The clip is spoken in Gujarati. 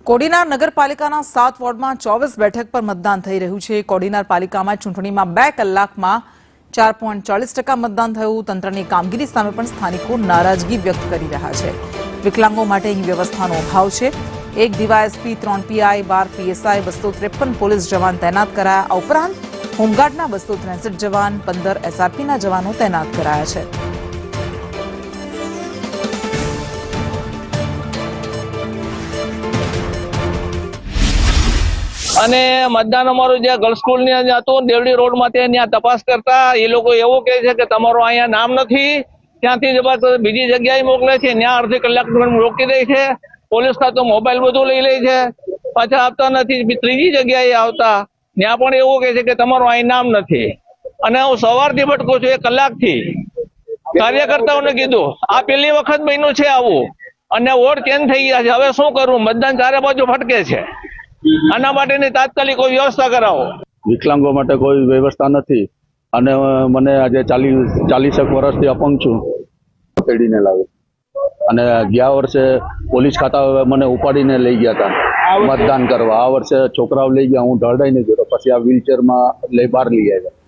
કોડીનાર નગરપાલિકાના 7 વોર્ડમાં 24 બેઠક પર મતદાન થઈ રહ્યું છે। કોડીનાર પાલિકામાં ચૂંટણીમાં 2 કલાકમાં 4.40% મતદાન થયું। તંત્રની કામગીરી સામે પણ સ્થાનિકો નારાજગી વ્યક્ત કરી રહ્યા છે। વિકલાંગો માટે અહીં વ્યવસ્થાનો અભાવ છે। 1 ડીવાયએસપી, 3 પીઆઈ, 12 પીએસઆઈ, 253 પોલીસ જવાન તૈનાત કરાયા। આ ઉપરાંત હોમગાર્ડના 263 જવાન, 15 એસઆરપીના જવાનો તૈનાત કરાયા છે। અને મતદાન અમારું જે ગર્લ્સ સ્કૂલ ની હતું દેવડી રોડ માં ત્યાં તપાસ કરતા એ લોકો એવું કહે છે કે તમારું અહીંયા નામ નથી, ત્યાંથી જ બીજી જગ્યાએ મોકલે છે, ત્યાં અડધી કલાક રોકી દે છે। પોલીસ ખાતું મોબાઈલ બધું લઈ લે છે, પાછા આપતા નથી। ત્રીજી જગ્યાએ આવતા ત્યાં પણ એવું કહે છે કે તમારું અહીં નામ નથી। અને હું સવારથી ભટકું છું, 1 કલાકથી કાર્યકર્તાઓને કીધું આ પહેલી વખત બન્યું છે આવું, અને વોર્ડ ચેન્જ થઈ ગયા છે। હવે શું કરવું? મતદાન ચારે બાજુ ભટકે છે। આના માટેની તાત્કાલિક કોઈ વ્યવસ્થા કરાવો। વિકલાંગો માટે કોઈ વ્યવસ્થા નથી અને મને આજે 40 વર્ષથી અપંગ છું, પેઢીને લાવે અને ગયા વર્ષે પોલીસ ખાતા મને ઉપાડીને લઈ ગયા હતા મતદાન કરવા। આ વર્ષે છોકરાઓ લઈ ગયા, હું ઢળાઈને ગયો, પછી આ વ્હીલચેરમાં બહાર લઈ આવ્યા।